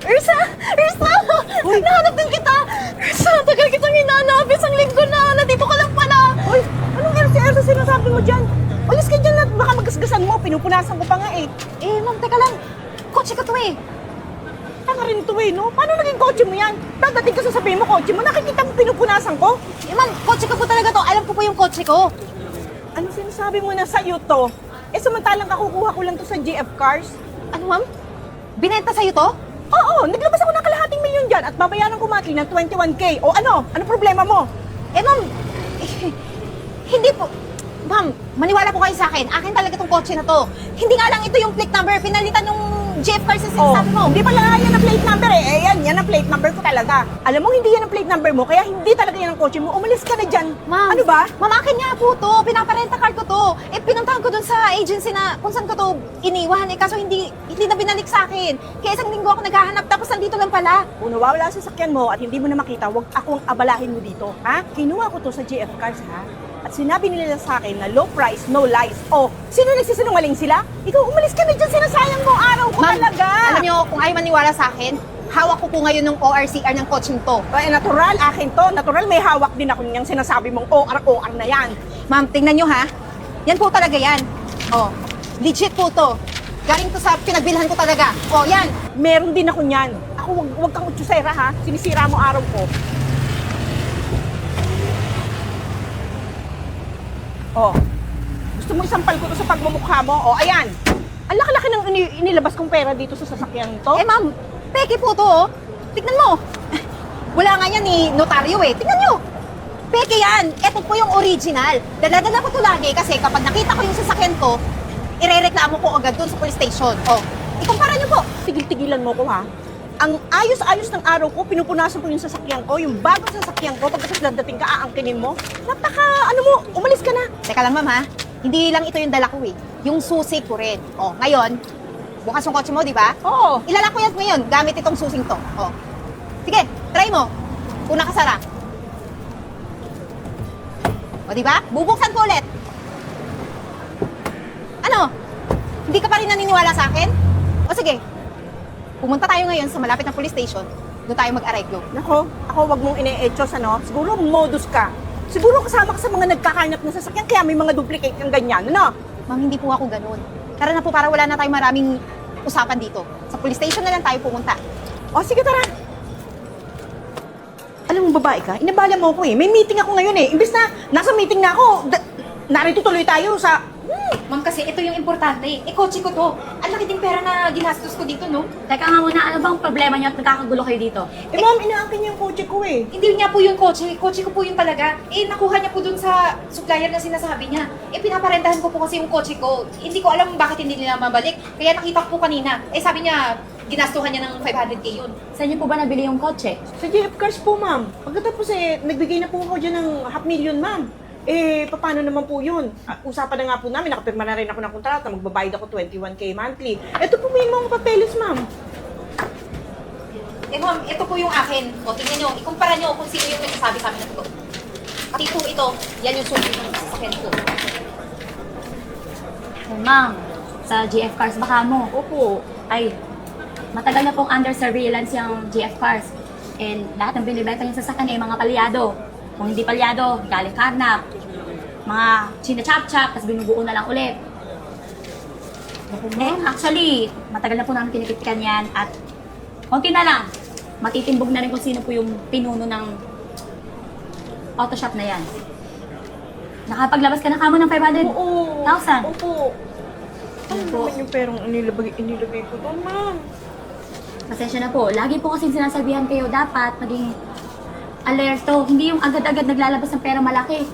Ursa! Ursa! Uy! Nahanap din kita! Ursa, tagal kitang hinahanap. Isang linggo na. Nandito ka lang pala. Uy, anong Elsa sinasabi mo dyan? Alis ka dyan at baka magasgasan mo. Pinupunasan ko pa nga eh. Eh, ma'am, teka lang. Kotse ko to eh. Tanga rin ito eh, no? Paano naging kotse mo yan? Dadating ka sasabihin mo kotse mo. Nakikita mo pinupunasan ko? Eh, ma'am, kotse ko po talaga to. Alam ko po yung kotse ko. Ano sinasabi mo na sa'yo to? Eh, samantalang kakukuha ko lang to sa GF Cars. Ano, ma'am? Binenta sa'yo to? Oo, naglabas ako ng kalahating milyon dyan at babayaran ko monthly ng 21K. O ano? Ano problema mo? Eh, ma'am, hindi po. Ma'am, maniwala po kayo sa akin. Akin talaga tong kotse na to. Hindi nga lang ito yung plate number. Pinalitan yung GF Cars na sinasabi mo. Hindi pala yan ang plate number eh. Eh, yan ang plate number ko talaga. Alam mo, hindi yan ang plate number mo, kaya hindi talaga yan ang kotse mo. Umalis ka na dyan. Ma'am, Ano ba? Ma'am, akin nga po to. Pinaparenta car ko to. Eh, pinuntahan ko dun sa agency na kung saan ko to iniwan. Eh, kaso hindi na binalik sa akin. Kaya isang linggo ako naghahanap, tapos nandito lang pala. Kung nawawala sa sakyan mo at hindi mo na makita, wag akong abalahin mo dito. Ha? Kinuha ko to sa GF Cars, ha? At sinabi nila sa akin na low price, no lies. Oh, sino nagsisinungaling sila? Ikaw, umalis ka na dyan. Sinasayang mo ang araw ko talaga. Alam niyo, kung ayaw maniwala sa akin, hawak ko po ngayon ng ORCR ng kotseng to. Eh, natural, akin to. Natural, may hawak din ako niyang sinasabi mong OR na yan. Ma'am, tingnan nyo ha. Yan po talaga yan. Oh, legit po to. Galing to sa pinagbilhan ko talaga. Oh, yan. Meron din ako niyan. Ako, wag kang utsusera, ha? Sinisira mo araw ko. Oh, gusto mo isampal ko to sa pagmumukha mo? Oh, ayan. Ang laki-laki ng inilabas kong pera dito sa sasakyan to. Eh ma'am, peke po to oh. Tignan mo. Wala nga yan ni notaryo eh. Tignan nyo. Peke yan. Ito po yung original. Dala-dala ko to lagi kasi kapag nakita ko yung sasakyan ko, irereklamo ko agad dun sa police station. Oh, ikumpara nyo po. Tigil-tigilan mo ko, ha? Ang ayos-ayos ng araw ko, pinupunasan ko yung sasakyan ko, yung bagong sasakyan ko, pagkatapos dadating ka, aangkinin mo. Ano mo, umalis ka na. Teka lang ma'am ha. Hindi lang ito yung dala ko eh. Yung susi ko rin. Oh, ngayon, bukas yung kotse mo, di ba? Oo. Ilalak ko yan ngayon gamit itong susing to. Oh. Sige, try mo. Kung nakasara. O, di ba? Bubuksan ko ulit. Ano? Hindi ka pa rin naniniwala sa akin? O sige, pumunta tayo ngayon sa malapit na police station. Doon tayo mag-areglo. Nako, ako wag mong ine-etchos, ano? Siguro modus ka. Siguro kasama ka sa mga nagkakarnap na sasakyan, kaya may mga duplicate kang ganyan, ano? Ma'am, hindi po ako ganun. Tara na po para wala na tayong maraming usapan dito. Sa police station na lang tayo pumunta. O, sige, tara. Alam mo, babae ka, inabala mo ako eh. May meeting ako ngayon eh. Imbis na nasa meeting na ako, narito tuloy tayo sa... Ma'am, kasi ito yung importante. Eh, kotse ko to. Ang laki din pera na ginastos ko dito, no? Teka nga muna, ano bang problema niyo at nagkakagulo kayo dito? Eh, ma'am, inaangkin niyo yung kotse ko eh. Hindi niya po yung kotse. Kotse ko po yun talaga. Eh, nakuha niya po dun sa supplier na sinasabi niya. Eh, pinaparentahan ko po kasi yung kotse ko. Hindi ko alam bakit hindi nila mabalik. Kaya nakita ko po kanina. Eh, sabi niya, ginastuhan niya ng 500K yun. Saan niyo po ba nabili yung kotse? Sa GF Cars po, ma'am. Pagkatapos eh, nagbigay na po ako dyan ng 500,000, ma'am. Eh, paano naman po yun? Usapan na nga po namin, nakapirma na rin ako ng kontrata, magbabayad ako 21K monthly. Ito po may mga papeles, ma'am. Eh, ma'am, ito po yung akin. O, tingnan nyo. Ikumpara nyo kung sino yung nagsasabi sa amin na ito. Pati po ito, yan yung susi ng sasakyan ko. Oh, ma'am, sa GF Cars baka mo. Opo. Ay, matagal na pong under surveillance yung GF Cars. And lahat ng binibenta yung sasakyan ay mga palyado. Kung hindi palyado, galing karnap. Mga china-chap-chap, tapos binubuo na lang ulit. Eh, actually, matagal na po namin pinipitikan yan at konti na lang, matitimbog na rin kung sino po yung pinuno ng auto shop na yan. Nakapaglabas ka na kamo ng 500,000. Oo. Opo. Ano po? naman yung perang inilagay ko doon, ma'am? Pasensya na po. Lagi po kasi sinasabihan kayo dapat maging alerto. Hindi yung agad-agad naglalabas ng pera malaki.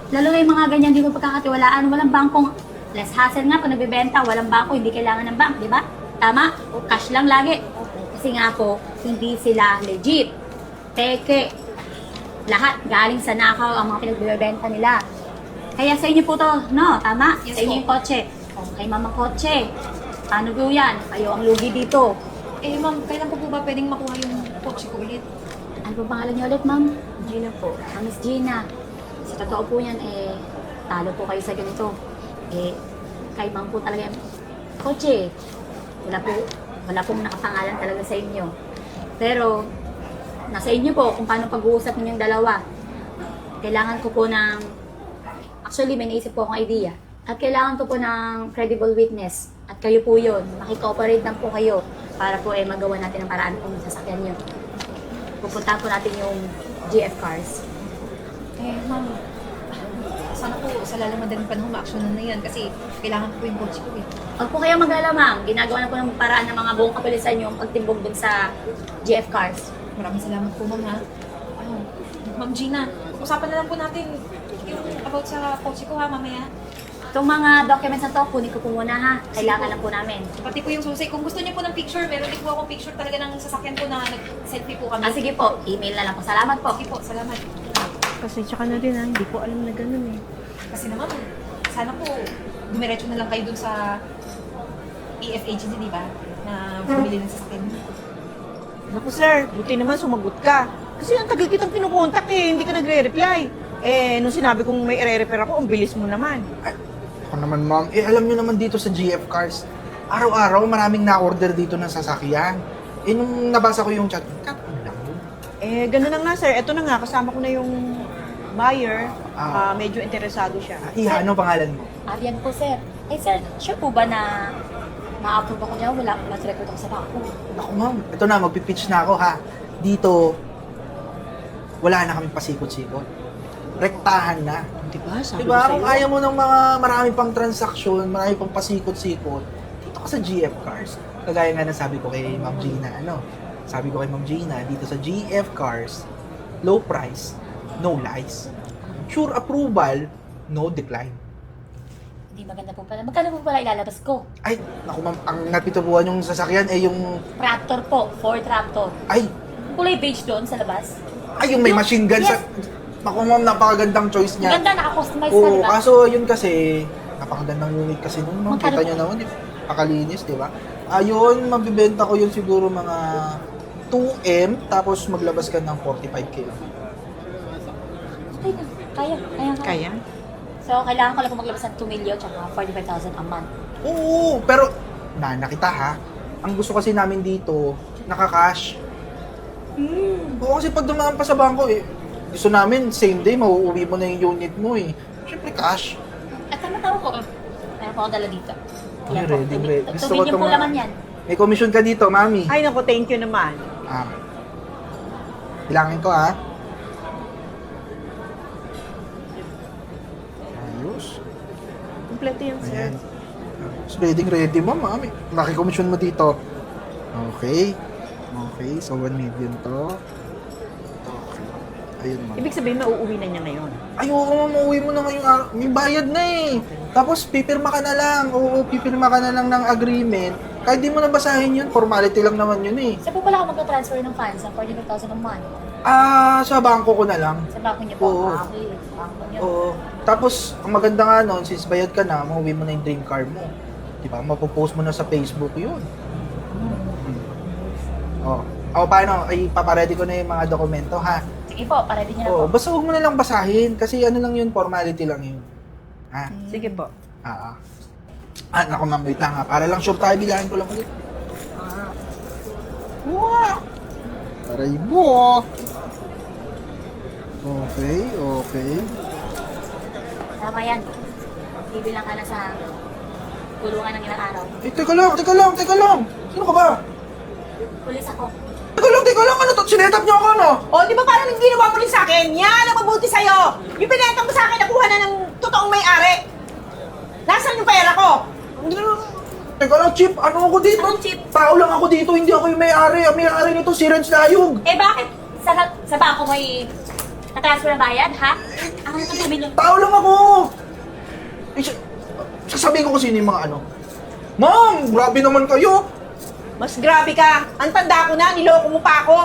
Lalo na yung mga ganyan dito pagkakatiwalaan. Walang bangkong less hassle nga pag nagbibenta. Walang bangko, hindi kailangan ng bank, di ba? Tama? Cash lang lagi. Kasi nga po, hindi sila legit. Peke. Lahat galing sa nakaw ang mga pinagbibenta nila. Kaya sa inyo po to, no? Tama? Yes Sa inyo po. yung kotse. O, kay mamang kotse. Paano po yan? Kayo ang lugi dito. Eh, ma'am, kailan po ba pwedeng makuha yung kotse ko ulit? Ano po pangalan niyo ulit, ma'am? Gina po. Miss Gina. Sa totoo po yan, talo po kayo sa ganito. Kay ma'am po talaga yung kotse. Wala po wala pong nakapangalan talaga sa inyo. Pero, nasa inyo po kung paano pag-uusap ninyong dalawa. Kailangan ko po ng, actually may naisip po akong idea. At kailangan ko po ng credible witness. At kayo po yun, makikooperate lang po kayo para po magawa natin ang paraan kung sasakyan nyo. Pupuntahan po natin yung GF Cars. Ma'am, sana po sa lalaman panahon ma-actionan na yan kasi kailangan ko po yung kotse ko eh. Huwag po kayong mag-alamang. Ginagawa na po ng paraan ng mga buong kapulisan yung pagtimbog dun sa GF Cars. Maraming salamat po, ma'am, ha? Ma'am Gina, usapan na lang po natin yung about sa kotse ko, ha, mamaya. Itong mga documents na to, kunin ko po muna ha. Kailangan lang po namin. Pati po yung susi. Kung gusto niyo po ng picture, meron din po akong picture talaga ng sasakyan ko na nag-selfie po kami. Sige po, email na lang po. Salamat po. Sige po, salamat. Kasi tsaka na din ha, hindi ko alam na ganun eh. Kasi naman, sana po, dumiretso na lang kayo dun sa EF agency, di ba? Na bumili ng sasakyan. Naku sir, buti naman sumagot ka. Kasi ang tagal kitang kinukontak eh, hindi ka nagre-reply. Eh, nung sinabi kong may i-repair ako, ang bilis mo naman. Ako naman, ma'am. Alam nyo naman dito sa GF Cars, araw-araw maraming na-order dito ng sasakyan. Nung nabasa ko yung chat, kat, ano lang yun? Eh, gano'n na nga sir. Eto na nga, kasama ko na yung buyer. Ah. Medyo interesado siya. Iha, ano pangalan mo? Arian po, sir. Ay, sir, sure po ba na ma-approve ako niya? Wala akong last record ako sa bako. Ako, ma'am. Ito na, magpipitch na ako, ha. Dito, wala na kaming pasikot-sikot. Rektahan na. Diba? Sabi Diba? ko Kung sa'yo. ayaw mo ng mga marami pang transaksyon, marami pang pasikot-sikot, dito ka sa GF Cars. Kagaya nga na sabi ko kay Ma'am Gina, sabi ko kay Ma'am Gina, dito sa GF Cars, low price, no lies. Sure approval, no decline. Hindi maganda po pala. Magkano po pala ilalabas ko? Ay, naku ma'am, ang napitubuhan yung sasakyan ay yung, Raptor po, Ford Raptor. ay, Kulay beige doon sa labas. yung may machine gun sa, naku ma'am, napakagandang choice niya. Maganda, naka-customize ka, Oo, di ba? kaso yun kasi, napakagandang unit kasi nun, ma'am. Magkano Kita po? nyo naman, pakalinis, di ba? Ayun, mabibenta ko yun siguro mga 2M, tapos maglabas ka ng 45K. Okay na. Kaya. Kaya? So, kailangan ko lang po maglabas ng 2 million tsaka 45,000 a month. Oo, pero, nakita ha, ang gusto kasi namin dito, nakakash. Oo, kasi pag dumaan pa sa bangko, gusto namin, same day, mauuwi mo na yung unit mo eh. Siyempre, cash. At tama-tama po. Meron po akong dala dito. Ay, Yan po, ready, 2 ready. Gusto ko million itong po mga- laman yan. May commission ka dito, mami. Ay naku, thank you naman. Bilangin ko ha. Ayos. Kompleto yan sir. Ayan. Ready, ma'am. Nakikomisyon mo dito. Okay. Okay, so 1 million to. Okay. Ayun, ma'am. Ibig sabihin, mauuwi na niya ngayon. Ay, oo, ma'am. Uuwi mo na ngayong araw. May bayad na eh. Tapos, pipirma ka na lang. Oo, pipirma ka na lang ng agreement. Kahit di mo na basahin yun, formality lang naman yun eh. Saan po pala ako magka-transfer ng funds ng 45,000 a month? Sa bangko ko na lang. Sa bangko niyo po? Oo. Okay, sa bangko niyo. Oo. Tapos, ang maganda nga nun, since bayad ka na, mauwi mo na yung dream car mo. Diba? Mapopost mo na sa Facebook yun. Oh. Paano? Ay, papaready ko na yung mga dokumento, ha? Sige po, pa-ready niyo na Oo, po. basta huwag mo na lang basahin. Kasi ano lang yun, formality lang yun. Ha? Sige po. Naku ma'am, wait lang ha. Para lang sure tayo, bilangin ko lang ulit. Wow! Aray mo! Okay, okay. Tama yan. Bibilang ka na sa kulungan ng ilang araw. Teka lang! Sino ka ba? Pulis ako. Teka lang! Ano to? Sinetap niyo ako, no? O, di ba parang yung ginawa mo rin sa akin? Yan ang mabuti sa'yo! Yung pinenta mo sa akin, nakuha na ng totoong may-ari! Nasaan yung pera ko? Teka lang, Chip. Ano ako dito? Anong chip? Tao lang ako dito. Hindi ako yung may-ari. Ang may-ari nito, si Renz Layog. Eh bakit sa bangko may na-transfer na bayad, ha? Ako na 2 million. Tao lang ako. Sasabihin ko kung sino yung mga ano. Ma'am, grabe naman kayo. Mas grabe ka! Ang tanda ko na, niloko mo pa ako!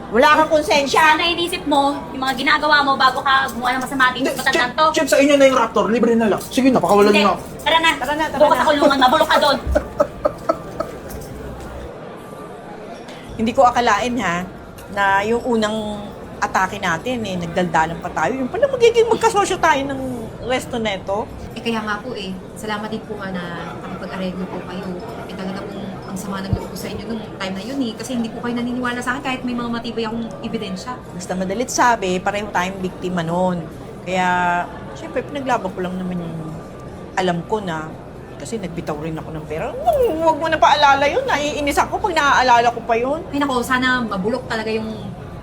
Wala kang konsensya! Sana inisip mo yung mga ginagawa mo bago ka gumawa ng masama dito sa matandang to. Chip, sa inyo na yung Raptor. Libre na lang. Sige na, pakawalan Hindi. niyo na. Tara na. Tara na. Bukas sa kulungan. Mabulok ka doon. Hindi ko akalain ha, na yung unang atake natin nagdaldalan pa tayo. Yung pala magiging magkasosyo tayo ng resto neto. Kaya nga po salamat din po nga na nakapag-areglo po kayo. Talaga pong ang sama ng loob ko sa inyo nung time na yun eh. Kasi hindi po kayo naniniwala sa akin kahit may mga matibay akong ebidensya. Basta madalit sabi, pareho tayong biktima noon. Kaya, syempre, pinaglaban ko lang naman yung alam ko na kasi nagbitaw rin ako ng pera. Huwag mo na paalala yun. Naiinis ako pag naaalala ko pa yun. Ay nako, sana mabulok talaga yung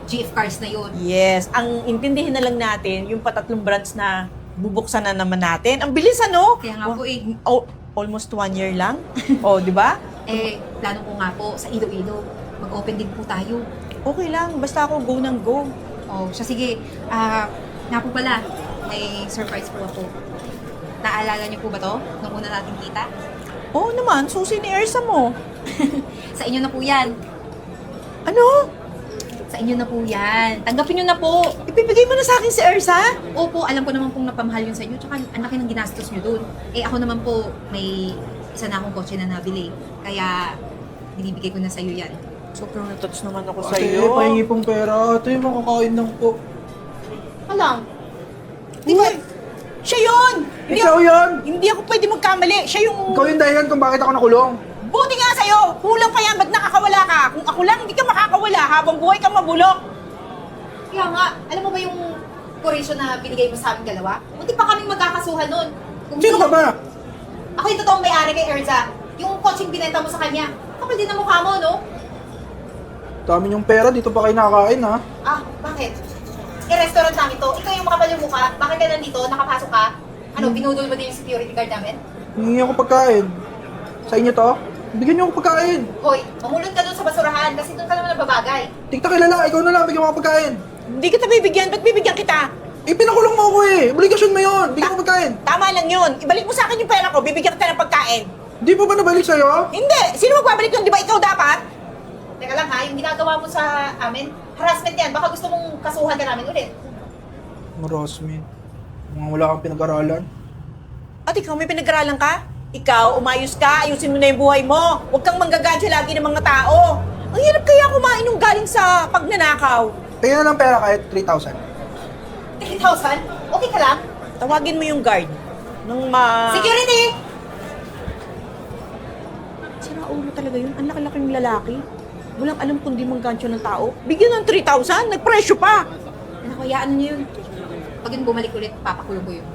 GF cars na yun. Yes, ang intindihin na lang natin, yung patatlong branch na bubuksan na naman natin. Ang bilis ano? Kaya nga po eh, Oh, almost 1 year lang. Oh, di ba? plano ko nga po sa Iloilo. Mag-open din po tayo. Okay lang, basta ako go ng go. Oh, siya sige. Nga po pala, may surprise po ako. Naalala niyo po ba to? Nung una natin kita? Oo naman, susi ni Ersa mo. Sa inyo na po yan. Ano? Sa inyo na po yan. Tanggapin niyo na po. Ibibigay mo na sa akin si Ersa? Opo, alam ko naman pong napamahal yun sa inyo. Tsaka ang laki ng ginastos nyo dun. Ako naman po, may isa na akong kotse na nabili. Kaya, binibigay ko na sa'yo yan. Sobrang natouch naman ako Ate, sa'yo. pahingi pong pera. Ate, makakain lang po. Alam, Di ba? Siya yun! Hindi Ikaw yun! Hindi ako pwede magkamali. Siya yung... Ikaw yung dahilan kung bakit ako nakulong. Buti nga sa'yo! Kulang pa yan, ba't nakakawala ka? Kung ako lang, hindi ka makakawala habang buhay ka mabulok. kaya nga, alam mo ba yung operation na binigay mo sa aming dalawa? Munti pa kaming magkakasuhan nun. Kung Sino ka ba? Ako yung totoong may-ari kay Erza. Yung coaching binenta mo sa kanya. Kapal din ang mukha mo, no? Dami yung pera, dito pa kayo nakakain ha. Ah, bakit? Restaurant namin to. Ikaw yung makapal yung mukha. Bakit ka nandito? Nakapasok ka? Ano, binudol mo din yung security guard namin? Hingi ako pagkain. Sa inyo to? Bigyan niyo ako pagkain. Hoy, mamulot ka doon sa basurahan kasi doon ka naman nababagay. Tikta kilala, ikaw na lang, bigyan mo ako pagkain. Hindi kita bibigyan, ba't bibigyan kita? Eh, pinakulong mo ako eh. Obligasyon mo yun. Bigyan ko pagkain. Tama lang yun. Ibalik mo sa akin yung pera ko, bibigyan kita ng pagkain. Di pa ba nabalik sa'yo? Hindi! Sino magbabalik nun? Di ba ikaw dapat? Teka lang ha, yung ginagawa mo sa amin, harassment yan. Baka gusto mong kasuhan ka namin ulit. Marosmin. Mga wala kang pinag-aralan. At ikaw, may pinag-aralan ka? Ikaw, umayos ka, ayusin mo na yung buhay mo. Huwag kang manggagadyo lagi ng mga tao. Ang hirap kaya kumain nung galing sa pagnanakaw. Tingnan na lang pera kahit 3,000. 3,000? Okay ka lang? Tawagin mo yung guard. Nung Security! Sira ulo talaga yun. Ang laki-laking lalaki. Walang alam kundi manggancho ng tao. Bigyan ng 3,000, nagpresyo pa. Ano, hayaan niyo yun. Pag yun bumalik ulit, papakulong ko yun.